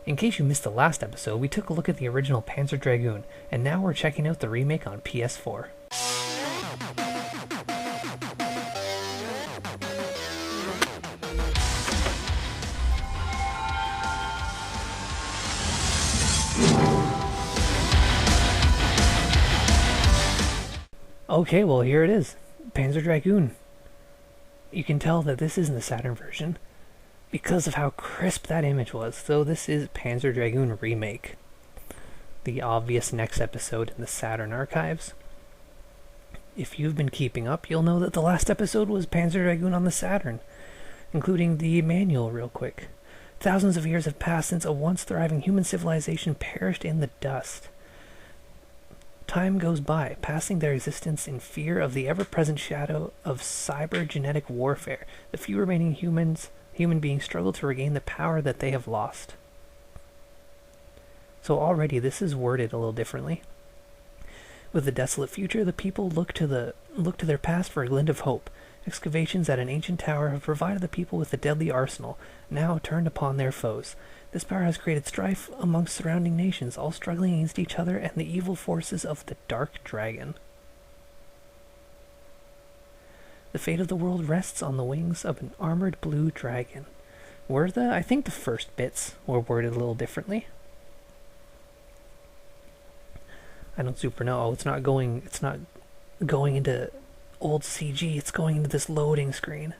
In case you missed the last episode, we took a look at the original Panzer Dragoon, and now we're checking out the remake on PS4. Okay, well here it is, Panzer Dragoon. You can tell that this isn't the Saturn version because of how crisp that image was. So this is Panzer Dragoon Remake, the obvious next episode in the Saturn archives. If you've been keeping up, you'll know that the last episode was Panzer Dragoon on the Saturn, including the manual real quick. Thousands of years have passed since a once thriving human civilization perished in the dust. Time goes by, passing their existence in fear of the ever-present shadow of cybergenetic warfare. The few remaining human beings struggle to regain the power that they have lost. So already this is worded a little differently. With the desolate future, the people look to their past for a glint of hope. Excavations at an ancient tower have provided the people with a deadly arsenal, now turned upon their foes. This power has created strife amongst surrounding nations, all struggling against each other and the evil forces of the Dark Dragon. The fate of the world rests on the wings of an armored blue dragon. I think the first bits were worded a little differently. I don't super know. Oh, it's not going into old CG, it's going into this loading screen.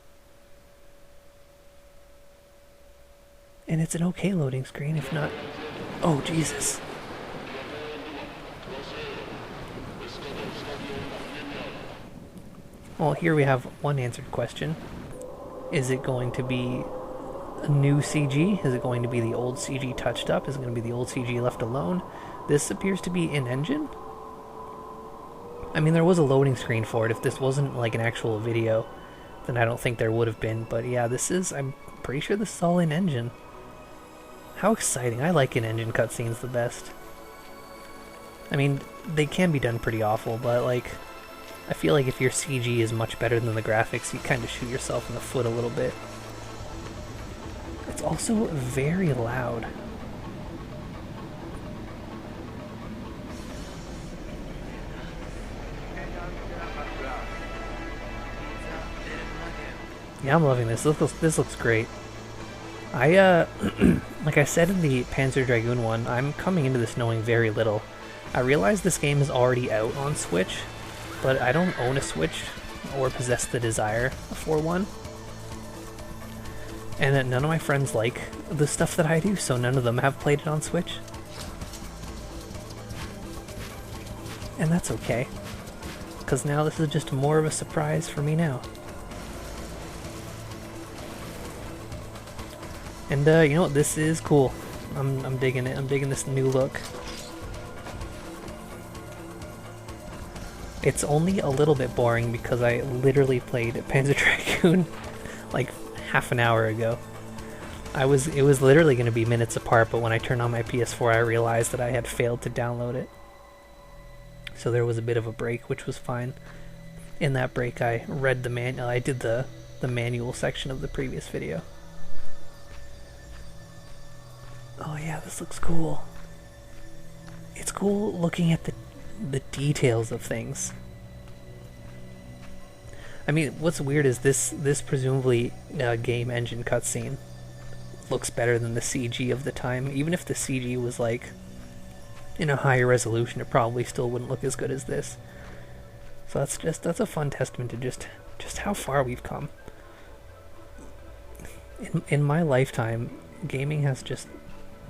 And it's an okay loading screen, if not... Oh, Jesus. Well, here we have one answered question. Is it going to be a new CG? Is it going to be the old CG touched up? Is it going to be the old CG left alone? This appears to be in-engine. I mean, there was a loading screen for it. If this wasn't like an actual video, then I don't think there would have been. But yeah, I'm pretty sure this is all in-engine. How exciting. I like in-engine cutscenes the best. I mean, they can be done pretty awful, but like, I feel like if your CG is much better than the graphics, you kind of shoot yourself in the foot a little bit. It's also very loud. Yeah, I'm loving this. This looks great. Like I said in the Panzer Dragoon one, I'm coming into this knowing very little. I realize this game is already out on Switch, but I don't own a Switch or possess the desire for one. And that none of my friends like the stuff that I do, so none of them have played it on Switch. And that's okay, because now this is just more of a surprise for me now. And you know what, this is cool. I'm digging it. I'm digging this new look. It's only a little bit boring because I literally played Panzer Dragoon like half an hour ago. It was literally going to be minutes apart, but when I turned on my PS4 I realized that I had failed to download it. So there was a bit of a break, which was fine. In that break I read the manual. I did the manual section of the previous video. Oh yeah, this looks cool. It's cool looking at the details of things. I mean, what's weird is this presumably game engine cutscene looks better than the CG of the time. Even if the CG was like in a higher resolution, it probably still wouldn't look as good as this. So that's a fun testament to just how far we've come. In my lifetime, gaming has just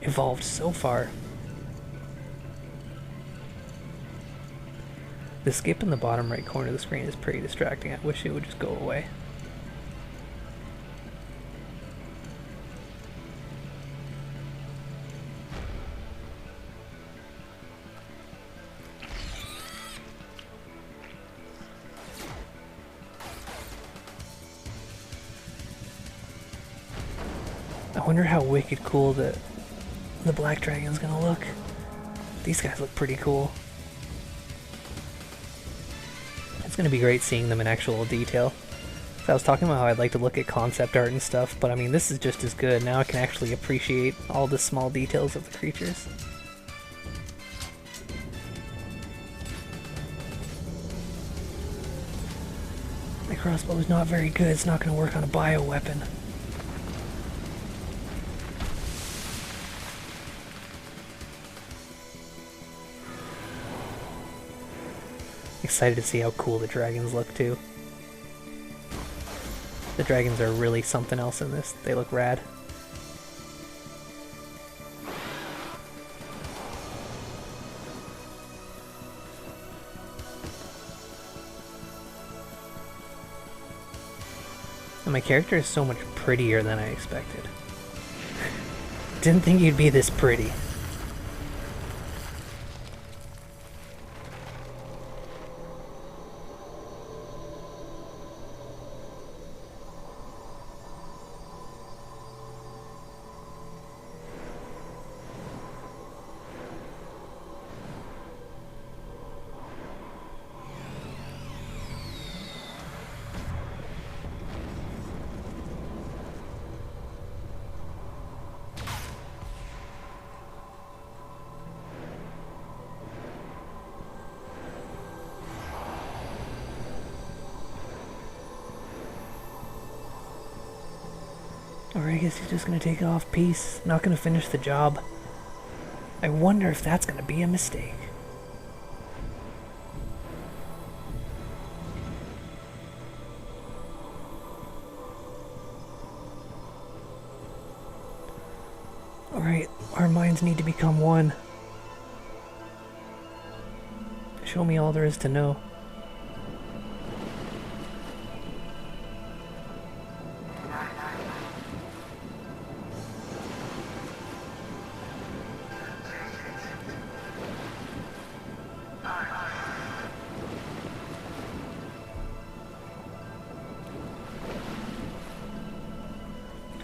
evolved so far. The skip in the bottom right corner of the screen is pretty distracting. I wish it would just go away. I wonder how wicked cool the Black Dragon's gonna look. These guys look pretty cool. It's gonna be great seeing them in actual detail. I was talking about how I'd like to look at concept art and stuff, but I mean, this is just as good. Now I can actually appreciate all the small details of the creatures. My crossbow is not very good. It's not going to work on a bioweapon. Excited to see how cool the dragons look too. The dragons are really something else in this. They look rad. And my character is so much prettier than I expected. Didn't think you'd be this pretty. Or I guess he's just gonna take it off piece, not gonna finish the job. I wonder if that's gonna be a mistake. Alright, our minds need to become one. Show me all there is to know.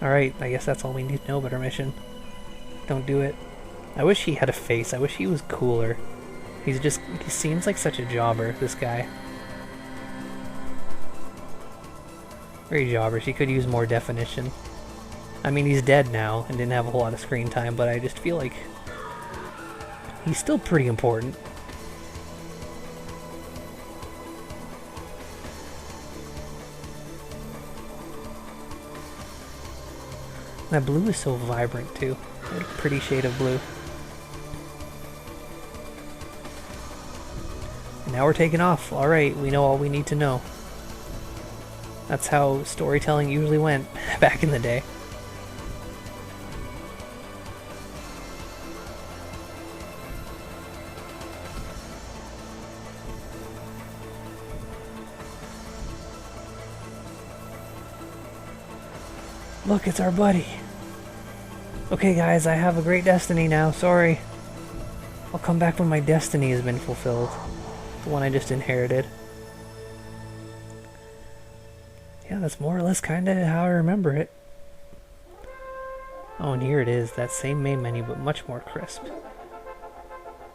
Alright, I guess that's all we need to know about our mission. Don't do it. I wish he had a face. I wish he was cooler. He seems like such a jobber, this guy. Very jobberish. He could use more definition. I mean, he's dead now and didn't have a whole lot of screen time, but I just feel like he's still pretty important. That blue is so vibrant too. What a pretty shade of blue. And now we're taking off. Alright, we know all we need to know. That's how storytelling usually went back in the day. Look, it's our buddy. Okay guys, I have a great destiny now, sorry. I'll come back when my destiny has been fulfilled. The one I just inherited. Yeah, that's more or less kinda how I remember it. Oh, and here it is, that same main menu, but much more crisp.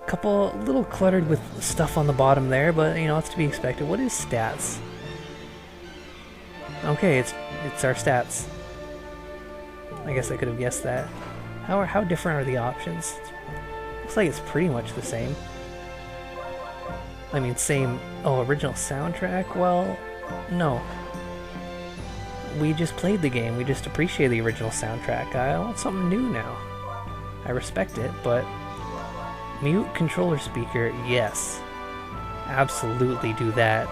Couple, a little cluttered with stuff on the bottom there, but you know, it's to be expected. What is stats? Okay, it's our stats. I guess I could have guessed that. How different are the options? Looks like it's pretty much the same. I mean, same... Oh, original soundtrack? Well, no. We just played the game. We just appreciate the original soundtrack. I want something new now. I respect it, but... Mute controller speaker, yes. Absolutely do that.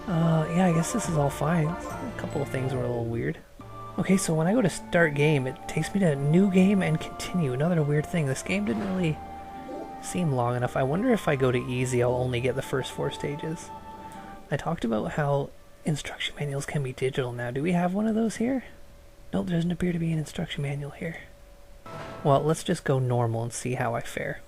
Yeah, I guess this is all fine. A couple of things were a little weird. Okay, so when I go to start game, it takes me to new game and continue. Another weird thing. This game didn't really seem long enough. I wonder if I go to easy, I'll only get the first 4 stages. I talked about how instruction manuals can be digital now. Do we have one of those here? Nope, there doesn't appear to be an instruction manual here. Well, let's just go normal and see how I fare.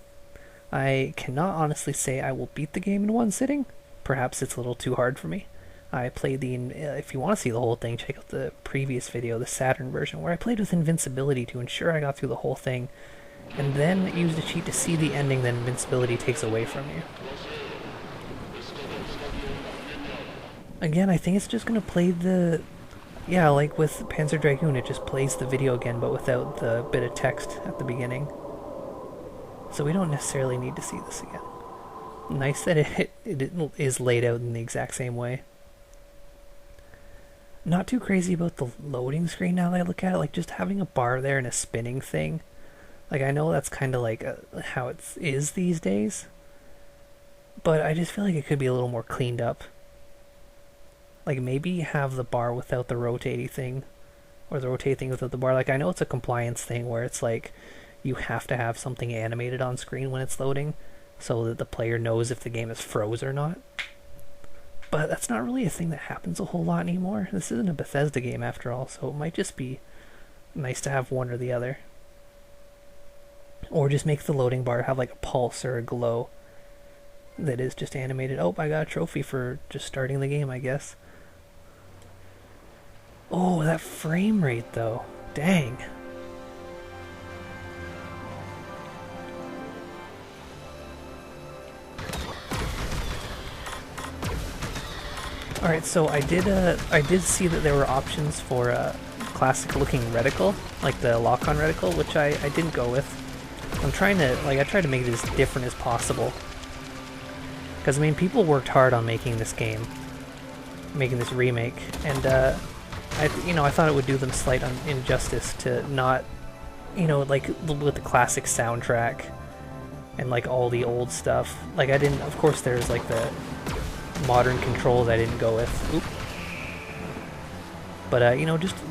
I cannot honestly say I will beat the game in one sitting. Perhaps it's a little too hard for me. I played the, if you want to see the whole thing, check out the previous video, the Saturn version, where I played with invincibility to ensure I got through the whole thing, and then used a cheat to see the ending that invincibility takes away from you. Again, I think it's just gonna play the... Yeah, like with Panzer Dragoon, it just plays the video again, but without the bit of text at the beginning. So we don't necessarily need to see this again. Nice that it is laid out in the exact same way. Not too crazy about the loading screen now that I look at it, like just having a bar there and a spinning thing. Like I know that's kind of like how it is these days, but I just feel like it could be a little more cleaned up. Like maybe have the bar without the rotating thing, or the rotating thing without the bar. Like I know it's a compliance thing where it's like you have to have something animated on screen when it's loading, so that the player knows if the game is froze or not. But that's not really a thing that happens a whole lot anymore. This isn't a Bethesda game after all, so it might just be nice to have one or the other. Or just make the loading bar have like a pulse or a glow that is just animated. Oh, I got a trophy for just starting the game, I guess. Oh, that frame rate though. Dang. Alright, so I did see that there were options for a classic looking reticle, like the lock-on reticle, which I didn't go with. I'm trying to, like, I tried to make it as different as possible. Because, I mean, people worked hard on making this game, making this remake, and, I thought it would do them slight injustice to not, like, with the classic soundtrack and, like, all the old stuff. Like, I didn't, of course, there's, like, the modern controls I didn't go with. Oop. But,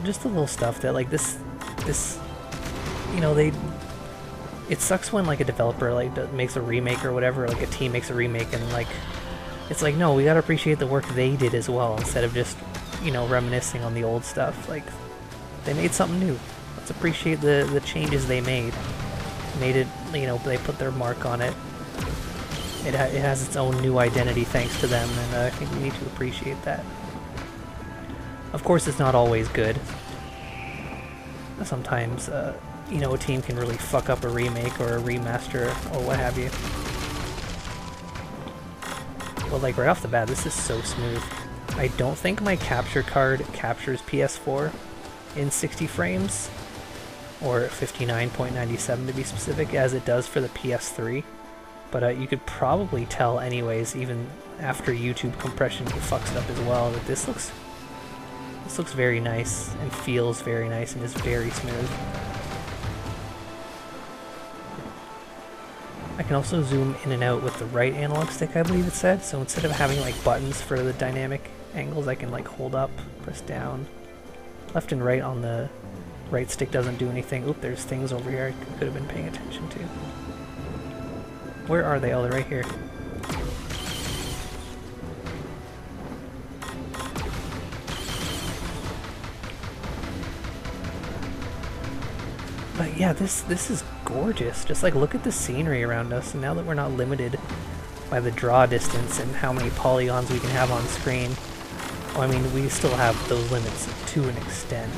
just the little stuff that, like, this, it sucks when, like, a developer, like, makes a remake or whatever, like, a team makes a remake, and, like, it's like, no, we gotta appreciate the work they did as well, instead of just, reminiscing on the old stuff. Like, they made something new. Let's appreciate the changes they made. Made it, they put their mark on it. It has its own new identity thanks to them, and I think we need to appreciate that. Of course, it's not always good. Sometimes, a team can really fuck up a remake or a remaster or what have you. But like right off the bat, this is so smooth. I don't think my capture card captures PS4 in 60 frames, or 59.97 to be specific, as it does for the PS3. But you could probably tell anyways, even after YouTube compression fucks it up as well, that this looks very nice and feels very nice and is very smooth. I can also zoom in and out with the right analog stick, I believe it said, so instead of having like buttons for the dynamic angles, I can like hold up, press down. Left and right on the right stick doesn't do anything. Oop, there's things over here I could have been paying attention to. Where are they? Oh, they're right here. But yeah, this is gorgeous. Just like look at the scenery around us, and now that we're not limited by the draw distance and how many polygons we can have on screen. Well, I mean, we still have those limits to an extent.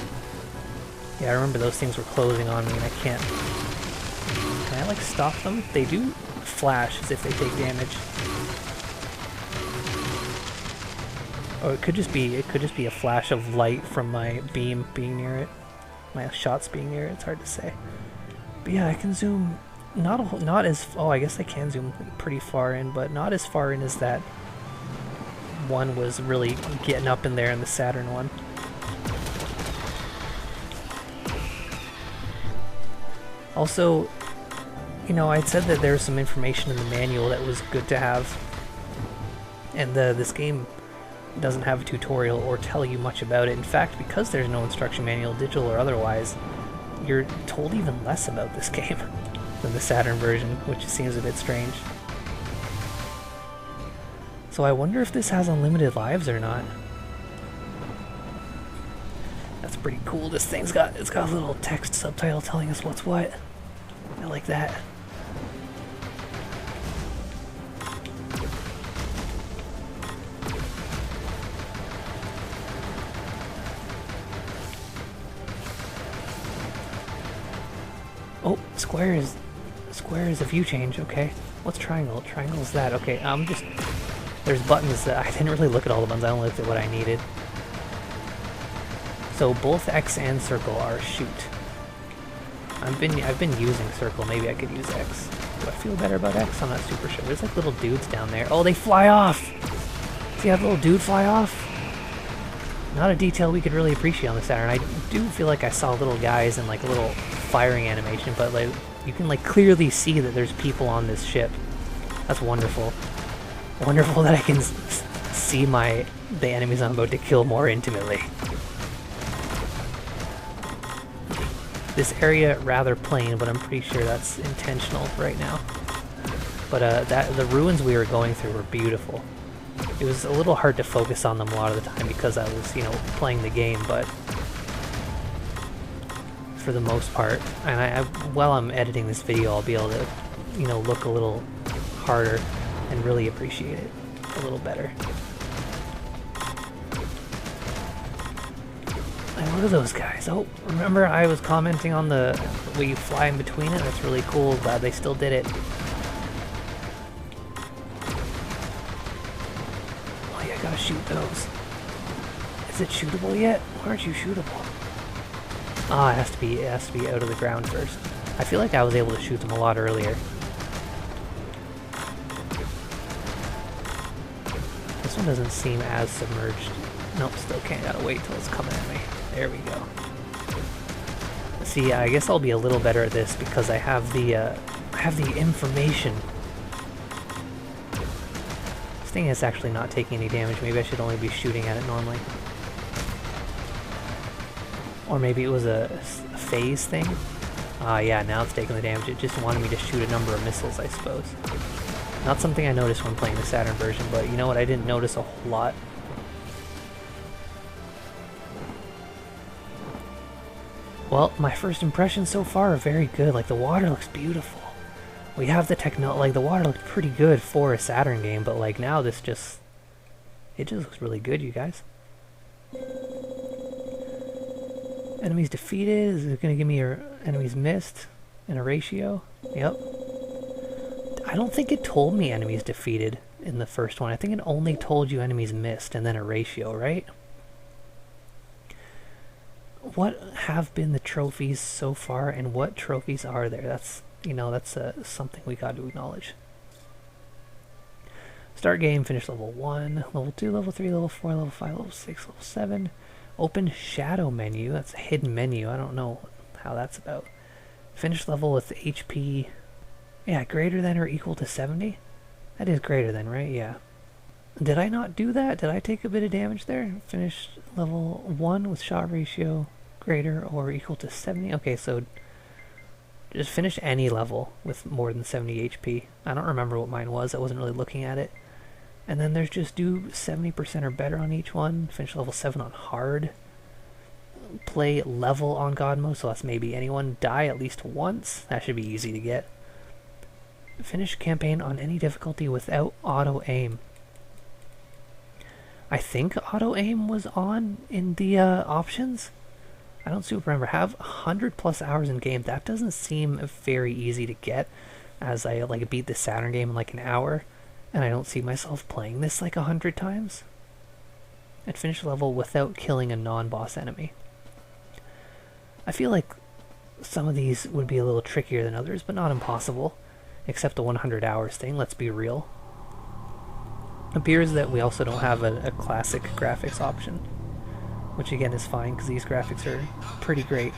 Yeah, I remember those things were closing on me, and I can't... Can I like stop them? They do flash as if they take damage. Or it could just be a flash of light from my beam being near it. My shots being near it, it's hard to say. But yeah, I can zoom not as... Oh, I guess I can zoom pretty far in, but not as far in as that one was really getting up in there in the Saturn one. Also, I'd said that there was some information in the manual that was good to have, and this game doesn't have a tutorial or tell you much about it. In fact, because there's no instruction manual, digital or otherwise, you're told even less about this game than the Saturn version, which seems a bit strange. So I wonder if this has unlimited lives or not. That's pretty cool. This thing's got a little text subtitle telling us what's what. I like that. Oh, square is a view change. Okay, what's triangle? Triangle is that. Okay, There's buttons that I didn't really look at all the buttons, I only looked at what I needed. So both X and circle are shoot. I've been using circle, maybe I could use X. Do I feel better about X? I'm not super sure. There's like little dudes down there. Oh, they fly off! See that little dude fly off? Not a detail we could really appreciate on the Saturn. I do feel like I saw little guys in like a little firing animation, but like you can like clearly see that there's people on this ship. That's wonderful. Wonderful that I can see the enemies I'm about to kill more intimately. This area rather plain, but I'm pretty sure that's intentional right now. But the ruins we were going through were beautiful. It was a little hard to focus on them a lot of the time because I was, you know, playing the game, but for the most part, and while I'm editing this video, I'll be able to, you know, look a little harder and really appreciate it a little better. And what are those guys? Oh, remember I was commenting on the way you fly in between it? That's really cool. Glad they still did it. Oh yeah, I gotta shoot those. Is it shootable yet? Why aren't you shootable? Ah, it has to be out of the ground first. I feel like I was able to shoot them a lot earlier. This one doesn't seem as submerged. Nope, still can't. Gotta wait till it's coming at me. There we go. See, I guess I'll be a little better at this because I have the information. This thing is actually not taking any damage. Maybe I should only be shooting at it normally. Or maybe it was a phase thing. Yeah, now it's taking the damage. It just wanted me to shoot a number of missiles, I suppose. Not something I noticed when playing the Saturn version, but you know what? I didn't notice a whole lot. Well, my first impressions so far are very good. Like, the water looks beautiful. We have the technology. Like, the water looked pretty good for a Saturn game, but like now this just... it just looks really good, you guys. Enemies defeated. Is it going to give me your enemies missed in a ratio? Yep. I don't think it told me enemies defeated in the first one. I think it only told you enemies missed and then a ratio, right? What have been the trophies so far, and what trophies are there? That's, you know, that's something we got to acknowledge. Start game, finish level 1, level 2, level 3, level 4, level 5, level 6, level 7. Open shadow menu, that's a hidden menu, I don't know how that's about. Finish level with HP, yeah, greater than or equal to 70? That is greater than, right? Yeah. Did I not do that? Did I take a bit of damage there? Finish level 1 with shot ratio greater or equal to 70? Okay, so just finish any level with more than 70 HP. I don't remember what mine was. I wasn't really looking at it. And then there's just do 70% or better on each one. Finish level 7 on hard. Play level on God mode, so that's maybe anyone. Die at least once. That should be easy to get. Finish campaign on any difficulty without auto aim. I think auto aim was on in the options. I don't super remember. Have 100 plus hours in game. That doesn't seem very easy to get, as I like beat the Saturn game in like an hour, and I don't see myself playing this like 100 times. And finish level without killing a non-boss enemy. I feel like some of these would be a little trickier than others, but not impossible. Except the 100 hours thing, let's be real. Appears that we also don't have a classic graphics option, which again is fine because these graphics are pretty great.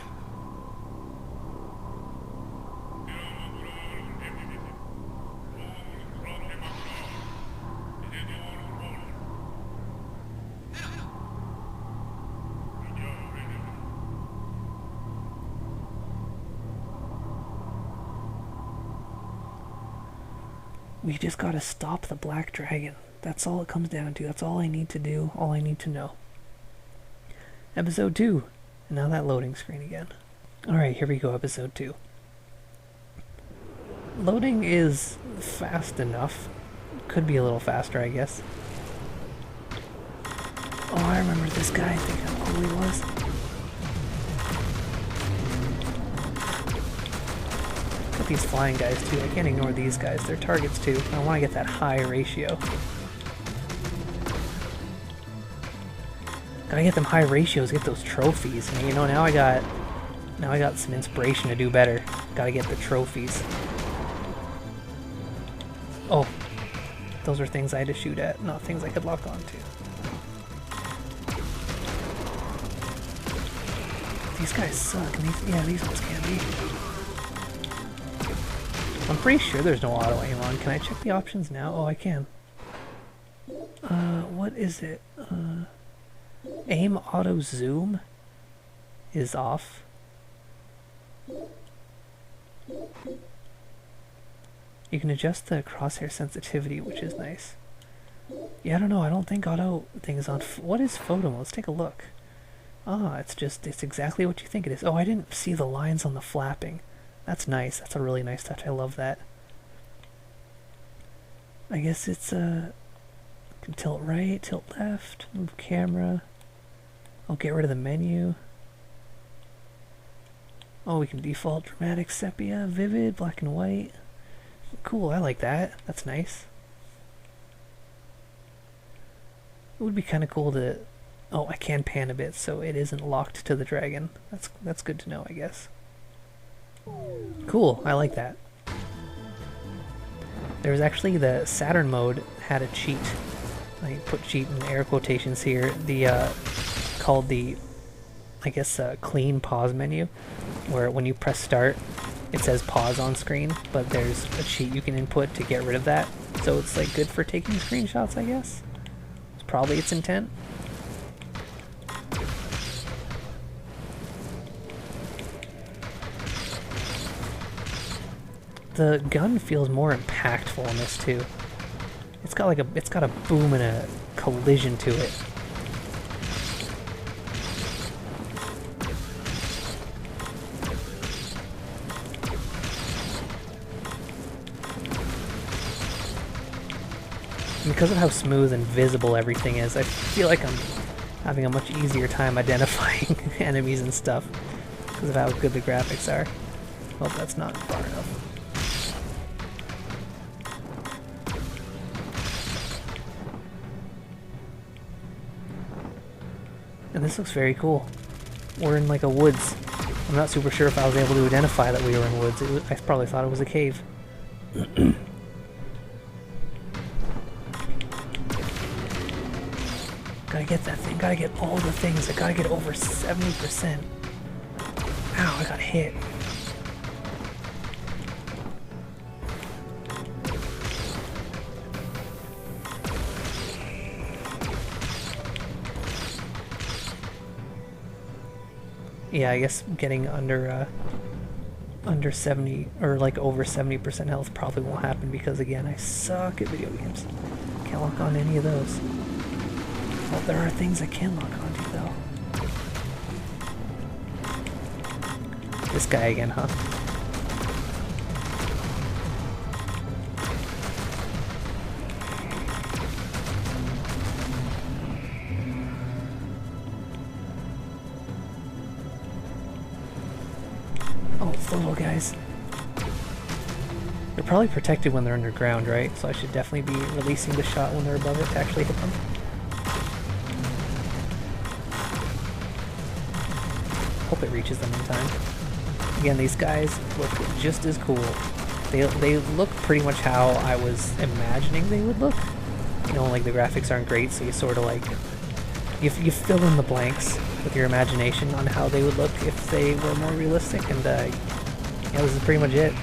We just gotta stop the Black Dragon. That's all it comes down to. That's all I need to do, all I need to know. Episode 2. And now that loading screen again. Alright, here we go, episode 2. Loading is fast enough. Could be a little faster, I guess. Oh, I remember this guy. I think how cool he was. Got these flying guys too. I can't ignore these guys. They're targets too. I want to get that high ratio. Gotta get them high ratios, get those trophies. And you know, now I got some inspiration to do better. Gotta get the trophies. Oh, those are things I had to shoot at, not things I could lock onto. These guys suck. And these ones can be. I'm pretty sure there's no auto aim on. Can I check the options now? Oh, I can. What is it? Aim auto zoom is off. You can adjust the crosshair sensitivity, which is nice. Yeah, I don't know. I don't think auto thing is on. What is photo mode? Let's take a look. Ah, it's exactly what you think it is. Oh, I didn't see the lines on the flapping. That's nice. That's a really nice touch. I love that. I guess it's can tilt right, tilt left, move camera. I'll get rid of the menu. Oh, we can default dramatic, sepia, vivid, black and white. Cool, I like that. That's nice. It would be kind of cool to... Oh, I can pan a bit, so it isn't locked to the dragon. That's good to know, I guess. Cool, I like that. There was actually the Saturn mode had a cheat. I put cheat in air quotations here. The called the, I guess, clean pause menu, where when you press start, it says pause on screen, but there's a cheat you can input to get rid of that. So it's like good for taking screenshots, I guess. It's probably its intent. The gun feels more impactful in this too. It's got a boom and a collision to it. And because of how smooth and visible everything is, I feel like I'm having a much easier time identifying enemies and stuff because of how good the graphics are. Hope that's not far enough. And this looks very cool. We're in like a woods. I'm not super sure if I was able to identify that we were in woods. I probably thought it was a cave. Gotta get that thing. Gotta get all the things. I gotta get over 70%. Ow, I got hit. Yeah, I guess getting under 70 or like over 70% health probably won't happen because again, I suck at video games. Can't lock on any of those. Well, there are things I can lock onto though. This guy again, huh? Oh, it's the little guys. They're probably protected when they're underground, right? So I should definitely be releasing the shot when they're above it to actually hit them. Hope it reaches them in time. Again, these guys look just as cool. They look pretty much how I was imagining they would look. You know, like the graphics aren't great, so you sort of like... You fill in the blanks with your imagination on how they would look if they were more realistic, and yeah, this is pretty much it.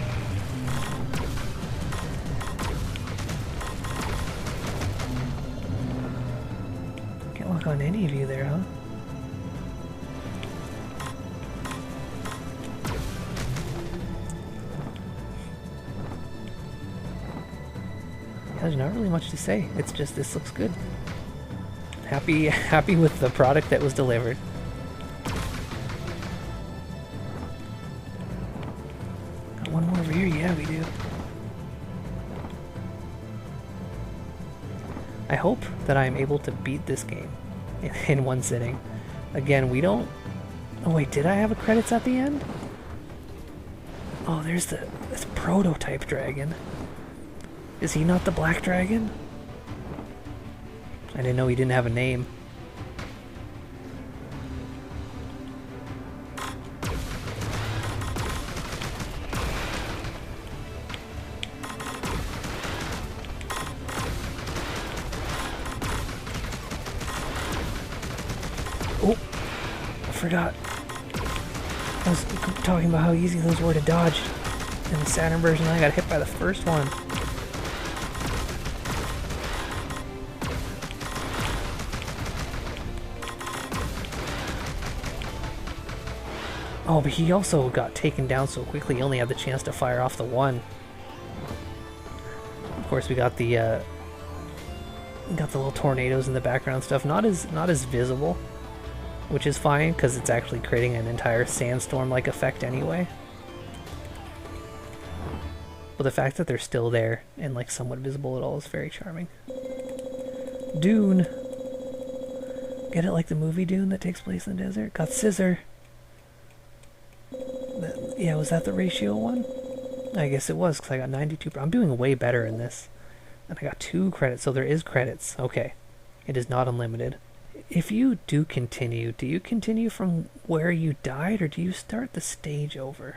Can't lock on any of you there, huh? There's not really much to say. It's just this looks good. Happy with the product that was delivered. Got one more over here? Yeah, we do. I hope that I'm able to beat this game in one sitting. Again, we don't... Oh wait, did I have a credits at the end? Oh, there's this prototype dragon. Is he not the black dragon? I didn't know he didn't have a name. forgot. I was talking about how easy those were to dodge. In the Saturn version, I got hit by the first one. Oh, but he also got taken down so quickly, he only had the chance to fire off the one. Of course, we got the little tornadoes in the background stuff. Not as visible, which is fine because it's actually creating an entire sandstorm-like effect anyway. But the fact that they're still there and like somewhat visible at all is very charming. Dune. Get it, like the movie Dune that takes place in the desert? Got Scissor. Yeah, was that the ratio one? I guess it was, because I got 92. I'm doing way better in this. And I got 2 credits, so there is credits. Okay. It is not unlimited. If you do you continue from where you died, or do you start the stage over?